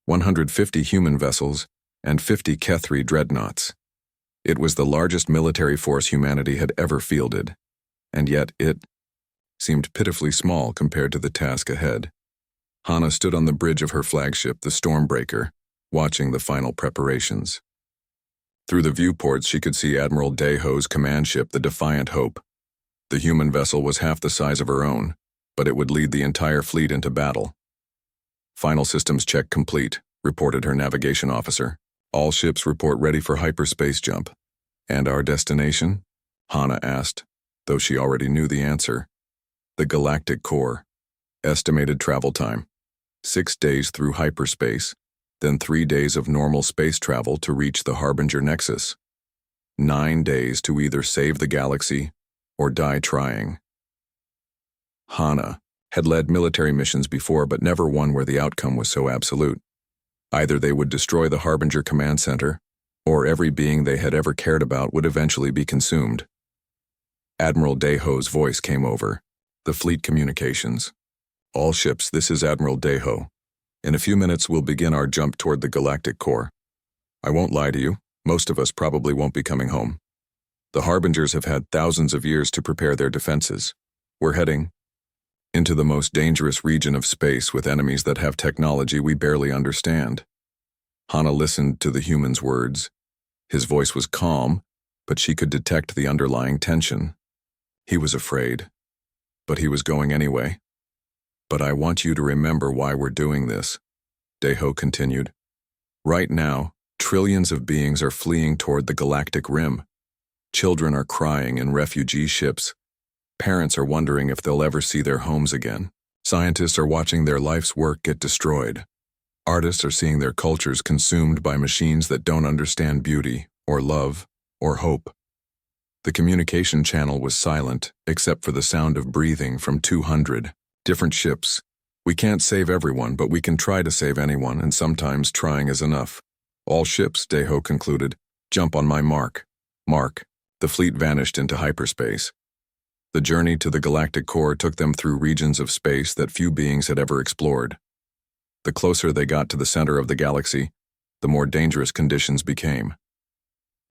150 human vessels, and 50 Kethri dreadnoughts. It was the largest military force humanity had ever fielded, and yet it seemed pitifully small compared to the task ahead. Hana stood on the bridge of her flagship, the Stormbreaker, watching the final preparations. Through the viewports, she could see Admiral Deho's command ship, the Defiant Hope. The human vessel was half the size of her own, but it would lead the entire fleet into battle. Final systems check complete, reported her navigation officer. All ships report ready for hyperspace jump. And our destination? Hana asked, though she already knew the answer. The Galactic Core. Estimated travel time: 6 days through hyperspace, then 3 days of normal space travel to reach the Harbinger Nexus. 9 days to either save the galaxy or die trying. Hana had led military missions before, but never one where the outcome was so absolute. Either they would destroy the Harbinger Command Center, or every being they had ever cared about would eventually be consumed. Admiral Deho's voice came over the fleet communications. All ships, this is Admiral Deho. In a few minutes, we'll begin our jump toward the Galactic Core. I won't lie to you, most of us probably won't be coming home. The Harbingers have had thousands of years to prepare their defenses. We're heading into the most dangerous region of space with enemies that have technology we barely understand. Hana listened to the human's words. His voice was calm, but she could detect the underlying tension. He was afraid, but he was going anyway. But I want you to remember why we're doing this, Deho continued. Right now, trillions of beings are fleeing toward the galactic rim. Children are crying in refugee ships. Parents are wondering if they'll ever see their homes again. Scientists are watching their life's work get destroyed. Artists are seeing their cultures consumed by machines that don't understand beauty, or love, or hope. The communication channel was silent, except for the sound of breathing from 200 different ships. We can't save everyone, but we can try to save anyone, and sometimes trying is enough. All ships, Deho concluded, jump on my mark. Mark. The fleet vanished into hyperspace. The journey to the Galactic Core took them through regions of space that few beings had ever explored. The closer they got to the center of the galaxy, the more dangerous conditions became.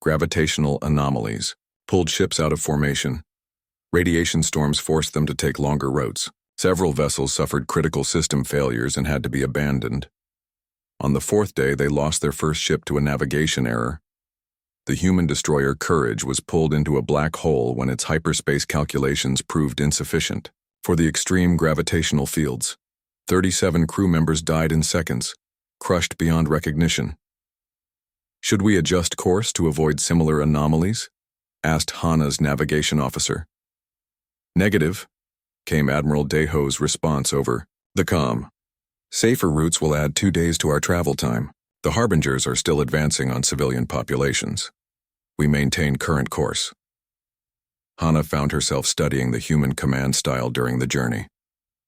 Gravitational anomalies pulled ships out of formation. Radiation storms forced them to take longer routes. Several vessels suffered critical system failures and had to be abandoned. On the 4th day, they lost their first ship to a navigation error. The human destroyer Courage was pulled into a black hole when its hyperspace calculations proved insufficient for the extreme gravitational fields. 37 crew members died in seconds, crushed beyond recognition. Should we adjust course to avoid similar anomalies? Asked Hana's navigation officer. Negative, came Admiral Deho's response over the comm. Safer routes will add 2 days to our travel time. The Harbingers are still advancing on civilian populations. We maintain current course. Hana found herself studying the human command style during the journey.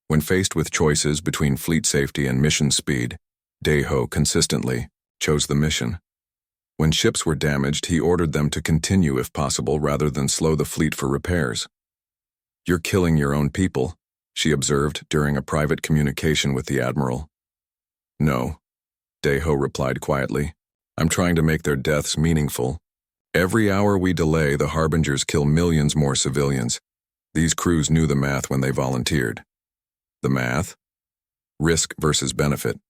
When faced with choices between fleet safety and mission speed, Daeho consistently chose the mission. When ships were damaged, he ordered them to continue if possible rather than slow the fleet for repairs. "You're killing your own people," she observed during a private communication with the Admiral. "No," Daeho replied quietly. "I'm trying to make their deaths meaningful. Every hour we delay, the Harbingers kill millions more civilians. These crews knew the math when they volunteered." The math? Risk versus benefit.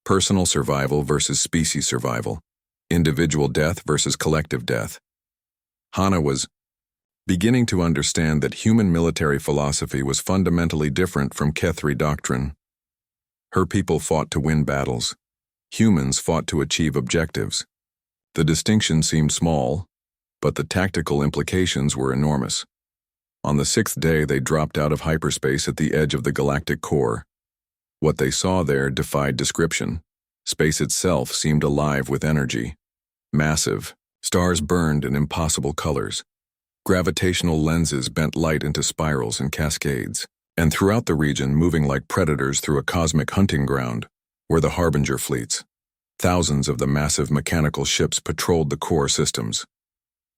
Personal survival versus species survival. Individual death versus collective death. Hana was beginning to understand that human military philosophy was fundamentally different from Kethri doctrine. Her people fought to win battles. Humans fought to achieve objectives. The distinction seemed small, but the tactical implications were enormous. On the 6th day, they dropped out of hyperspace at the edge of the galactic core. What they saw there defied description. Space itself seemed alive with energy. Massive, stars burned in impossible colors. Gravitational lenses bent light into spirals and cascades. And throughout the region, moving like predators through a cosmic hunting ground, were the Harbinger fleets. Thousands of the massive mechanical ships patrolled the core systems.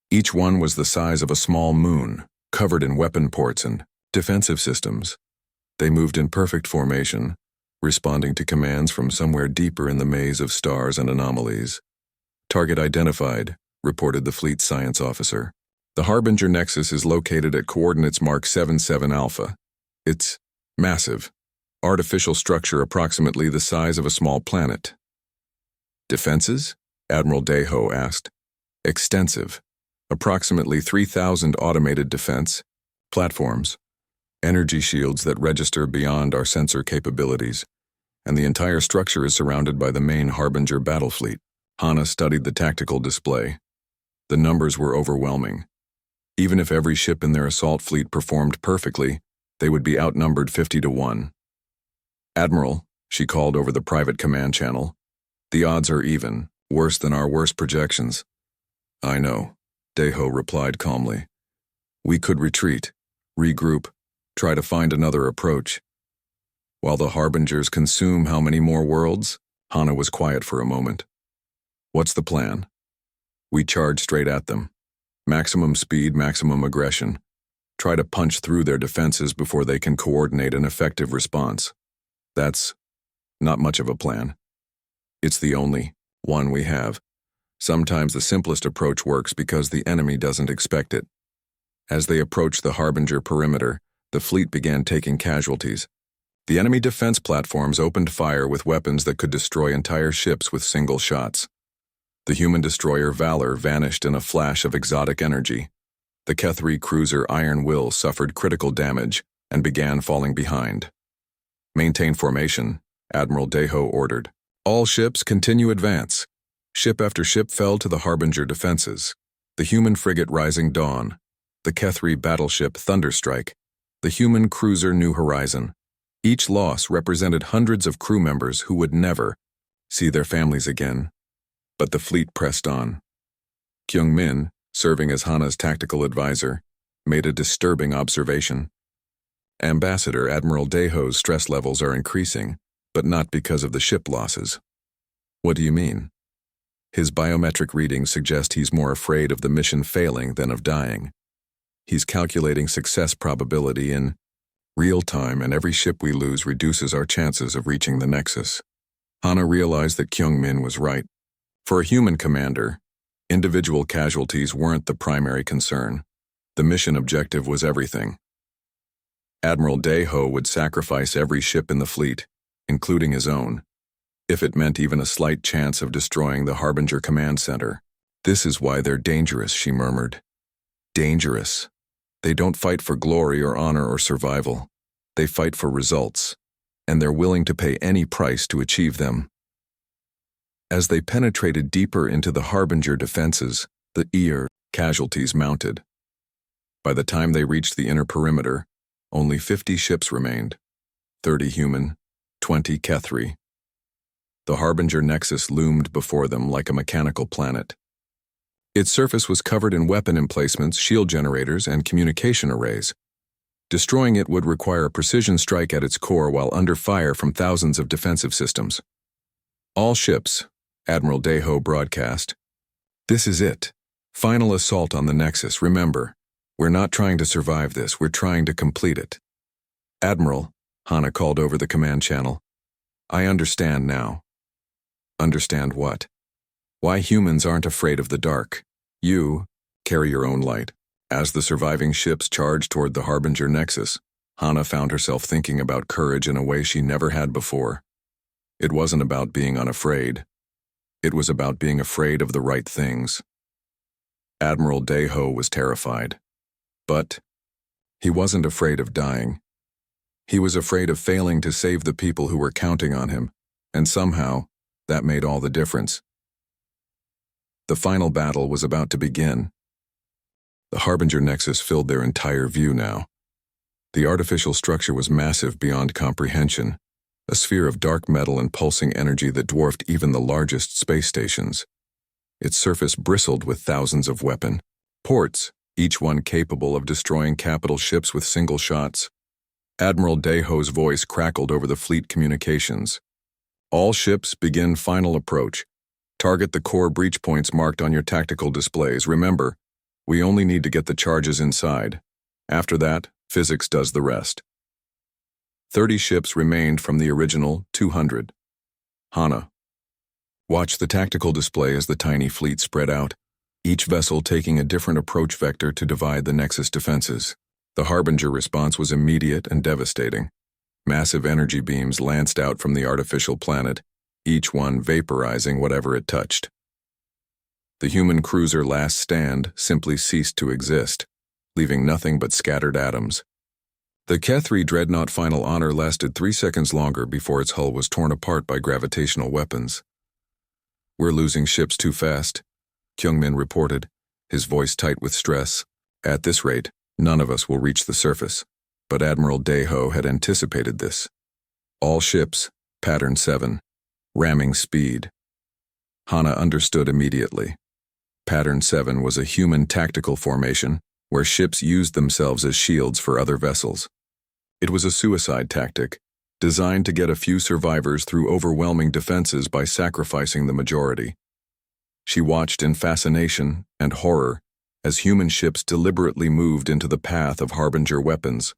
Each one was the size of a small moon, covered in weapon ports and defensive systems. They moved in perfect formation, responding to commands from somewhere deeper in the maze of stars and anomalies. "Target identified," reported the fleet science officer. "The Harbinger Nexus is located at coordinates mark 77 Alpha. It's massive. Artificial structure approximately the size of a small planet." "Defenses?" Admiral Daeho asked. "Extensive. Approximately 3,000 automated defense platforms, energy shields that register beyond our sensor capabilities, and the entire structure is surrounded by the main Harbinger battle fleet." Hana studied the tactical display. The numbers were overwhelming. Even if every ship in their assault fleet performed perfectly, they would be outnumbered 50 to 1. "Admiral," she called over the private command channel, "the odds are even, worse than our worst projections." "I know," Daeho replied calmly. "We could retreat, regroup, try to find another approach." "While the Harbingers consume how many more worlds?" Hana was quiet for a moment. "What's the plan?" "We charge straight at them. Maximum speed, maximum aggression. Try to punch through their defenses before they can coordinate an effective response." "That's not much of a plan." "It's the only one we have. Sometimes the simplest approach works because the enemy doesn't expect it." As they approached the Harbinger perimeter, the fleet began taking casualties. The enemy defense platforms opened fire with weapons that could destroy entire ships with single shots. The human destroyer Valor vanished in a flash of exotic energy. The Kethri cruiser Iron Will suffered critical damage and began falling behind. "Maintain formation," Admiral Daeho ordered. "All ships continue advance." Ship after ship fell to the Harbinger defenses. The human frigate Rising Dawn, the Kethri battleship Thunderstrike, the human cruiser New Horizon. Each loss represented hundreds of crew members who would never see their families again. But the fleet pressed on. Kyung-min, serving as Hana's tactical advisor, made a disturbing observation. "Ambassador, Admiral Daeho's stress levels are increasing, but not because of the ship losses." "What do you mean?" "His biometric readings suggest he's more afraid of the mission failing than of dying. He's calculating success probability in real time, and every ship we lose reduces our chances of reaching the Nexus." Hana realized that Kyung-min was right. For a human commander, individual casualties weren't the primary concern. The mission objective was everything. Admiral Daeho would sacrifice every ship in the fleet, including his own, if it meant even a slight chance of destroying the Harbinger command center. "This is why they're dangerous," she murmured. "Dangerous. They don't fight for glory or honor or survival. They fight for results, and they're willing to pay any price to achieve them." As they penetrated deeper into the Harbinger defenses, the casualties mounted. By the time they reached the inner perimeter, only 50 ships remained, 30 human, 20 Kethri. The Harbinger Nexus loomed before them like a mechanical planet. Its surface was covered in weapon emplacements, shield generators, and communication arrays. Destroying it would require a precision strike at its core while under fire from thousands of defensive systems. "All ships," Admiral Deho broadcast. "This is it. Final assault on the Nexus. Remember, we're not trying to survive this, we're trying to complete it." "Admiral," Hana called over the command channel. "I understand now." "Understand what?" "Why humans aren't afraid of the dark. You carry your own light." As the surviving ships charged toward the Harbinger Nexus, Hana found herself thinking about courage in a way she never had before. It wasn't about being unafraid. It was about being afraid of the right things. Admiral Deho was terrified. But he wasn't afraid of dying. He was afraid of failing to save the people who were counting on him, and somehow, that made all the difference. The final battle was about to begin. The Harbinger Nexus filled their entire view now. The artificial structure was massive beyond comprehension, a sphere of dark metal and pulsing energy that dwarfed even the largest space stations. Its surface bristled with thousands of weapon ports, each one capable of destroying capital ships with single shots. Admiral Deho's voice crackled over the fleet communications. "All ships begin final approach. Target the core breach points marked on your tactical displays. Remember, we only need to get the charges inside. After that, physics does the rest." 30 ships remained from the original 200. Hana. Watch the tactical display as the tiny fleet spread out, each vessel taking a different approach vector to divide the Nexus defenses. The Harbinger response was immediate and devastating. Massive energy beams lanced out from the artificial planet, each one vaporizing whatever it touched. The human cruiser Last Stand simply ceased to exist, leaving nothing but scattered atoms. The Kethri Dreadnought Final Honor lasted 3 seconds longer before its hull was torn apart by gravitational weapons. "We're losing ships too fast," Kyungmin reported, his voice tight with stress. "At this rate, none of us will reach the surface." But Admiral Deho had anticipated this. "All ships, Pattern 7, ramming speed." Hana understood immediately. Pattern 7 was a human tactical formation where ships used themselves as shields for other vessels. It was a suicide tactic, designed to get a few survivors through overwhelming defenses by sacrificing the majority. She watched in fascination and horror as human ships deliberately moved into the path of Harbinger weapons.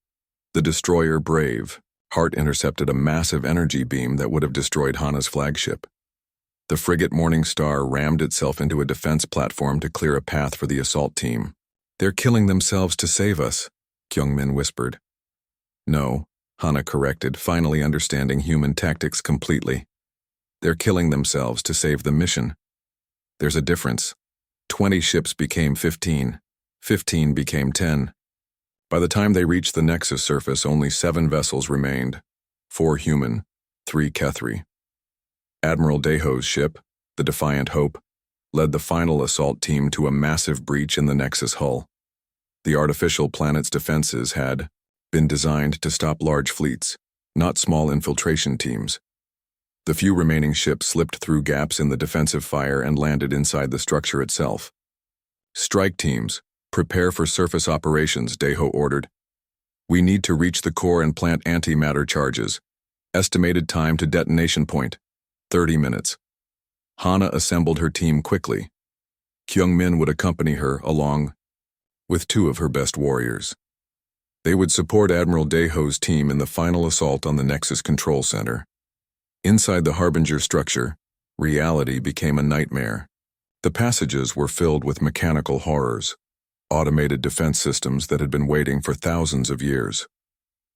The destroyer Brave Heart intercepted a massive energy beam that would have destroyed Hana's flagship. The frigate Morning Star rammed itself into a defense platform to clear a path for the assault team. "They're killing themselves to save us," Kyungmin whispered. "No," Hana corrected, finally understanding human tactics completely. "They're killing themselves to save the mission. There's a difference. 20 ships became 15. 15 became 10. By the time they reached the Nexus surface, only 7 vessels remained. 4 human, 3 Kethri. Admiral Deho's ship, the Defiant Hope, led the final assault team to a massive breach in the Nexus hull. The artificial planet's defenses had been designed to stop large fleets, not small infiltration teams. The few remaining ships slipped through gaps in the defensive fire and landed inside the structure itself. "Strike teams, prepare for surface operations," Deho ordered. "We need to reach the core and plant antimatter charges. Estimated time to detonation point, 30 minutes. Hana assembled her team quickly. Kyungmin would accompany her along with 2 of her best warriors. They would support Admiral Deho's team in the final assault on the Nexus Control Center. Inside the Harbinger structure, reality became a nightmare. The passages were filled with mechanical horrors, automated defense systems that had been waiting for thousands of years.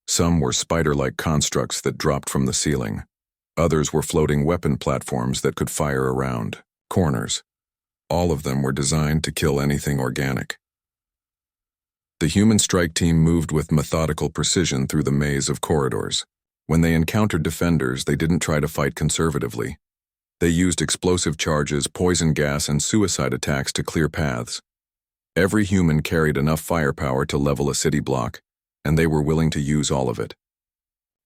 Some were spider-like constructs that dropped from the ceiling. Others were floating weapon platforms that could fire around corners. All of them were designed to kill anything organic. The human strike team moved with methodical precision through the maze of corridors. When they encountered defenders, they didn't try to fight conservatively. They used explosive charges, poison gas, and suicide attacks to clear paths. Every human carried enough firepower to level a city block, and they were willing to use all of it.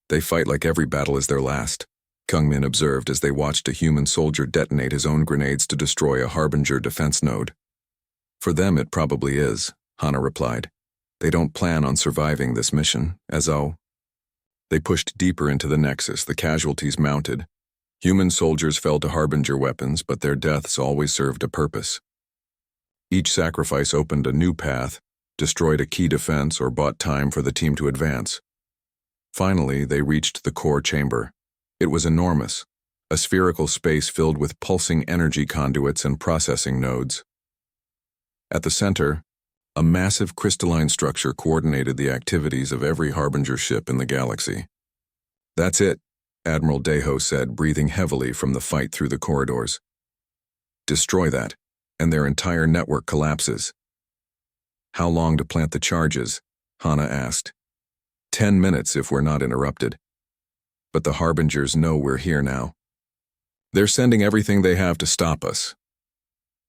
They fight like every battle is their last, Kung-min observed as they watched a human soldier detonate his own grenades to destroy a Harbinger defense node. For them it probably is, Hana replied. They don't plan on surviving this mission, as-oh. They pushed deeper into the Nexus, the casualties mounted. Human soldiers fell to Harbinger weapons, but their deaths always served a purpose. Each sacrifice opened a new path, destroyed a key defense, or bought time for the team to advance. Finally, they reached the core chamber. It was enormous, a spherical space filled with pulsing energy conduits and processing nodes. At the center, a massive crystalline structure coordinated the activities of every Harbinger ship in the galaxy. That's it, Admiral Deho said, breathing heavily from the fight through the corridors. Destroy that, and their entire network collapses. How long to plant the charges? Hana asked. 10 minutes if we're not interrupted. But the Harbingers know we're here now. They're sending everything they have to stop us.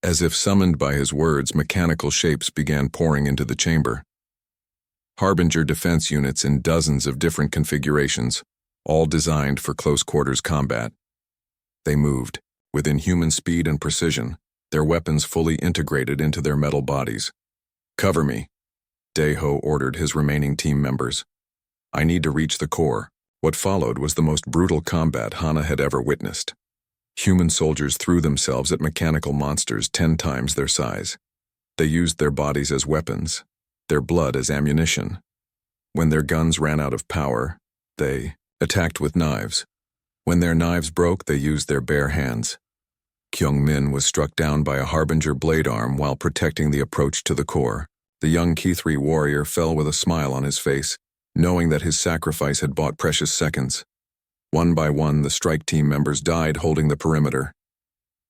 As if summoned by his words, mechanical shapes began pouring into the chamber. Harbinger defense units in dozens of different configurations, all designed for close-quarters combat. They moved, with inhuman speed and precision, their weapons fully integrated into their metal bodies. Cover me, Deho ordered his remaining team members. I need to reach the core. What followed was the most brutal combat Hana had ever witnessed. Human soldiers threw themselves at mechanical monsters 10 times their size. They used their bodies as weapons, their blood as ammunition. When their guns ran out of power, they attacked with knives. When their knives broke, they used their bare hands. Kyung-min was struck down by a Harbinger blade arm while protecting the approach to the core. The young K3 warrior fell with a smile on his face, knowing that his sacrifice had bought precious seconds. One by one, the strike team members died holding the perimeter.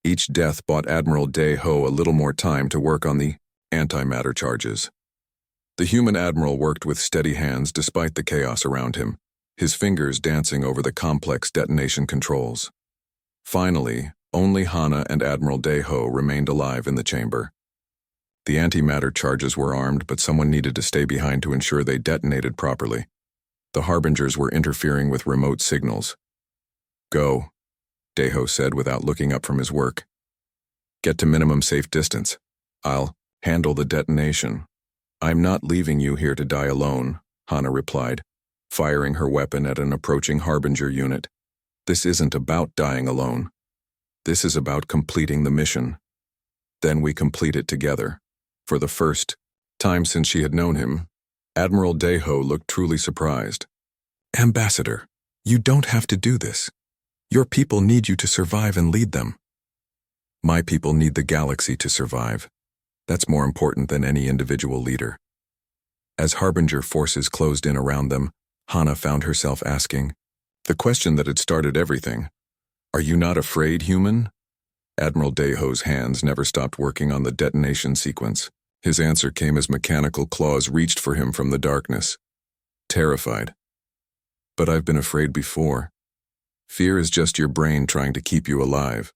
Each death bought Admiral Deho a little more time to work on the antimatter charges. The human admiral worked with steady hands despite the chaos around him, his fingers dancing over the complex detonation controls. Finally, only Hana and Admiral Deho remained alive in the chamber. The antimatter charges were armed, but someone needed to stay behind to ensure they detonated properly. The Harbingers were interfering with remote signals. Go, Deho said without looking up from his work. Get to minimum safe distance. I'll handle the detonation. I'm not leaving you here to die alone, Hana replied, firing her weapon at an approaching Harbinger unit. This isn't about dying alone. This is about completing the mission. Then we complete it together. For the first time since she had known him, Admiral Deho looked truly surprised. Ambassador, you don't have to do this. Your people need you to survive and lead them. My people need the galaxy to survive. That's more important than any individual leader. As Harbinger forces closed in around them, Hana found herself asking the question that had started everything. Are you not afraid, human? Admiral Deho's hands never stopped working on the detonation sequence. His answer came as mechanical claws reached for him from the darkness. Terrified. But I've been afraid before. Fear is just your brain trying to keep you alive.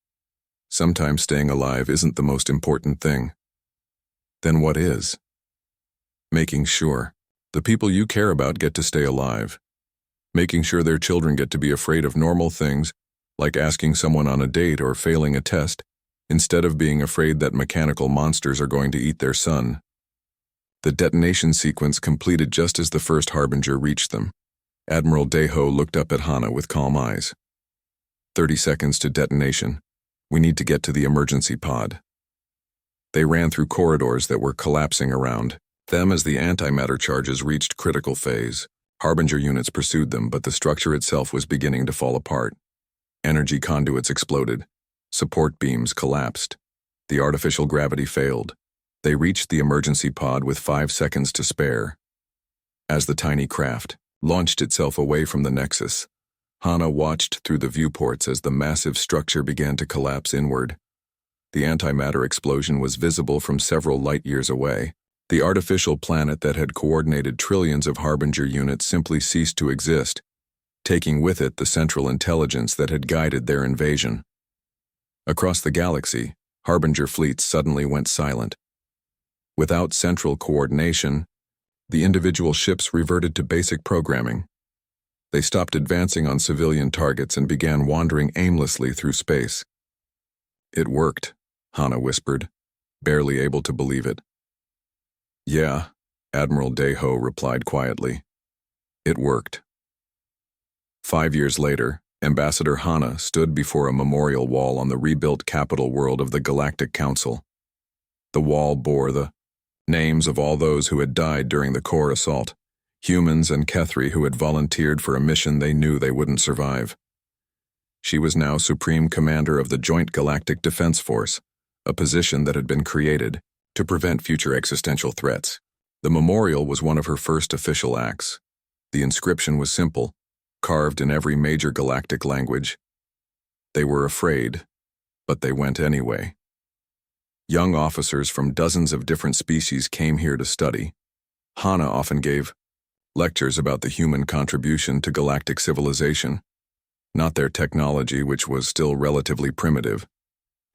Sometimes staying alive isn't the most important thing. Then what is? Making sure the people you care about get to stay alive. Making sure their children get to be afraid of normal things, like asking someone on a date or failing a test, instead of being afraid that mechanical monsters are going to eat their son. The detonation sequence completed just as the first Harbinger reached them. Admiral Deho looked up at Hana with calm eyes. 30 seconds to detonation. We need to get to the emergency pod. They ran through corridors that were collapsing around them as the antimatter charges reached critical phase. Harbinger units pursued them, but the structure itself was beginning to fall apart. Energy conduits exploded. Support beams collapsed. The artificial gravity failed. They reached the emergency pod with 5 seconds to spare. As the tiny craft launched itself away from the Nexus, Hana watched through the viewports as the massive structure began to collapse inward. The antimatter explosion was visible from several light-years away. The artificial planet that had coordinated trillions of Harbinger units simply ceased to exist, taking with it the central intelligence that had guided their invasion. Across the galaxy, Harbinger fleets suddenly went silent. Without central coordination, the individual ships reverted to basic programming. They stopped advancing on civilian targets and began wandering aimlessly through space. "It worked," Hana whispered, barely able to believe it. "Yeah," Admiral Deho replied quietly. "It worked." 5 years later, Ambassador Hana stood before a memorial wall on the rebuilt capital world of the Galactic Council. The wall bore the names of all those who had died during the core assault, humans and Kethri who had volunteered for a mission they knew they wouldn't survive. She was now Supreme Commander of the Joint Galactic Defense Force, a position that had been created to prevent future existential threats. The memorial was one of her first official acts. The inscription was simple, carved in every major galactic language. They were afraid, but they went anyway. Young officers from dozens of different species came here to study. Hana often gave lectures about the human contribution to galactic civilization. Not their technology, which was still relatively primitive.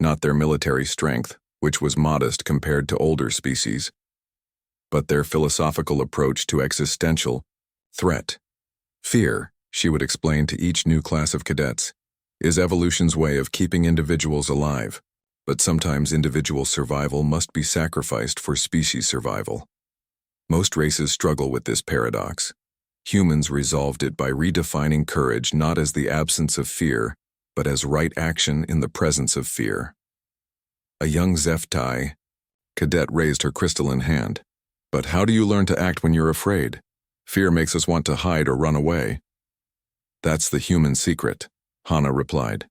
Not their military strength, which was modest compared to older species. But their philosophical approach to existential threat. Fear, she would explain to each new class of cadets, is evolution's way of keeping individuals alive, but sometimes individual survival must be sacrificed for species survival. Most races struggle with this paradox. Humans resolved it by redefining courage not as the absence of fear, but as right action in the presence of fear. A young Zeftai cadet raised her crystalline hand. "But how do you learn to act when you're afraid? Fear makes us want to hide or run away." "That's the human secret," Hana replied.